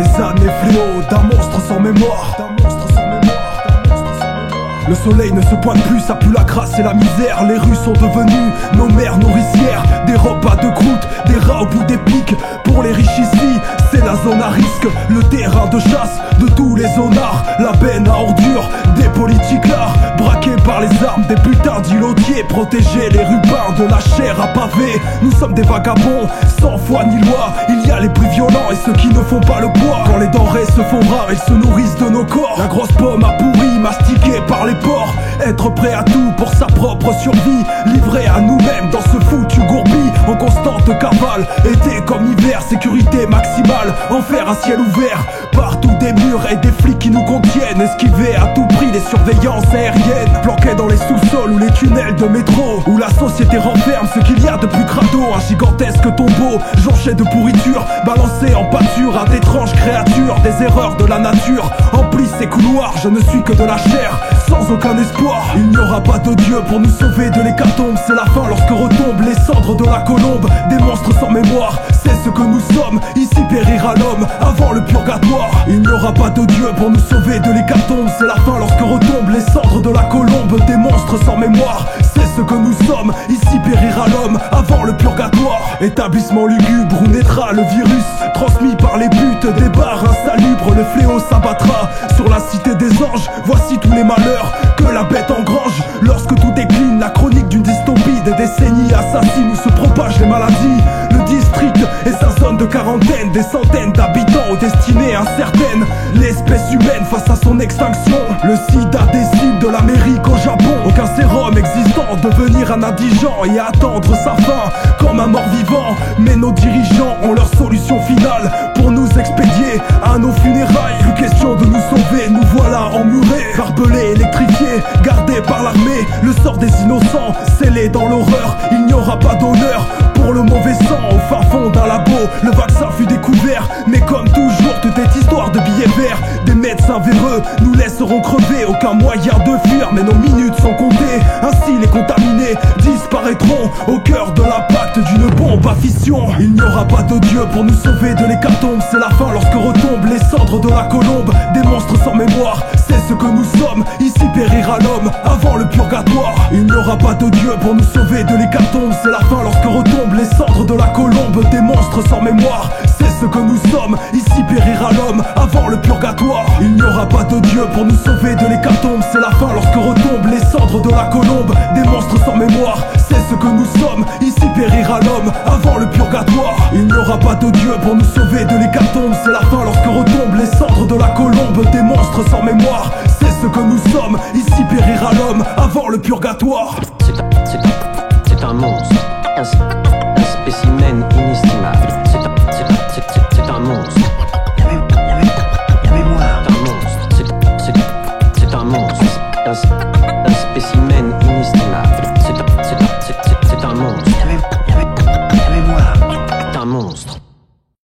les années fléaux d'un monstre sans mémoire. Le soleil ne se pointe plus, ça pue la crasse et la misère. Les rues sont devenues nos mères nourricières. Des repas de croûte, des rats au bout des pics. Pour les riches ici, c'est la zone à risque, le terrain de chasse de tous les zonards. La benne à ordures, des politiques là, braqués par les armes, des putains d'îlotiers. Protéger les rubans de la chair à pavé. Nous sommes des vagabonds, sans foi ni loi. Il y a les plus violents et ceux qui ne font pas le poids. Quand les denrées se font rares, ils se nourrissent de nos corps. La grosse pomme a pourri, mastiquée par les porcs. Être prêt à tout pour sa propre survie, livré à nous-mêmes dans ce foutu gourbi. En constante cavale, été comme hiver, sécurité maximale. Enfer à ciel ouvert, partout des murs et des flics qui nous contiennent. Esquiver à tout prix les surveillances aériennes. Planqués dans les sous-sols ou les tunnels de métro, où la société renferme ce qu'il y a de plus crado. Un gigantesque tombeau, jonché de pourriture, balancé en pâture à d'étranges créatures. Des erreurs de la nature emplissent ces couloirs. Je ne suis que de la chair, sans aucun espoir. Il n'y aura pas de Dieu pour nous sauver de l'hécatombe. C'est la fin lorsque retombent les cendres de la colombe. Des monstres sans mémoire, c'est ce que nous sommes. Ici périra l'homme avant le purgatoire. Il n'y aura pas de Dieu pour nous sauver de l'hécatombe. C'est la fin lorsque retombent les cendres de la colombe. Des monstres sans mémoire, c'est ce que nous sommes. Ici périra l'homme avant le purgatoire. Établissement lugubre où naîtra le virus, transmis par les buts des bars insalubres. Le fléau s'abattra sur la cité des anges. Voici tous les malheurs que la bête engrange. Lorsque tout décline, la chronique d'une dystopie. Des décennies assassines où se propagent les maladies. Le district et sa zone de quarantaine. Des centaines d'habitants aux destinées incertaines. L'espèce humaine face à son extinction. Le sida décime de l'Amérique au Japon. Aucun sérum existant, devenir un indigent et attendre sa fin comme un mort-vivant. Mais nos dirigeants ont leur solution finale pour nous expédier à nos funérailles. Plus question de nous sauver, nous voilà emmurés, barbelés, électrifiés, gardés par l'armée. Le sort des innocents, scellé dans l'horreur. Il n'y aura pas d'honneur pour le mauvais sang. Au fin fond d'un labo, le vaccin fut découvert. Mais comme toujours, tout est histoire de billets verts. Des médecins véreux nous laisseront crever. Aucun moyen de fuir, mais nos minutes sont comptées. Ainsi les contaminés disparaîtront au cœur de l'impact d'une bombe à fission. Il n'y aura pas de Dieu pour nous sauver de l'hécatombe. C'est la fin lorsque retombent les cendres de la colombe. Des monstres sans mémoire, c'est ce que nous sommes. Ici périra l'homme avant le purgatoire. Il n'y aura pas de Dieu pour nous sauver de l'hécatombe. C'est la fin lorsque retombent les cendres de la colombe. Des monstres sans mémoire, c'est ce que nous sommes. Ici périra l'homme avant le purgatoire. Il n'y aura pas de Dieu pour nous sauver de l'hécatombe. C'est la fin lorsque retombent les cendres de la colombe. Des monstres sans mémoire, c'est ce que nous sommes. Ici périra l'homme avant le purgatoire. Il n'y aura pas de Dieu pour nous sauver de l'hécatombe. C'est la fin lorsque retombent les cendres de la colombe. Des monstres sans mémoire, c'est ce que nous sommes. Ici périra l'homme avant le purgatoire.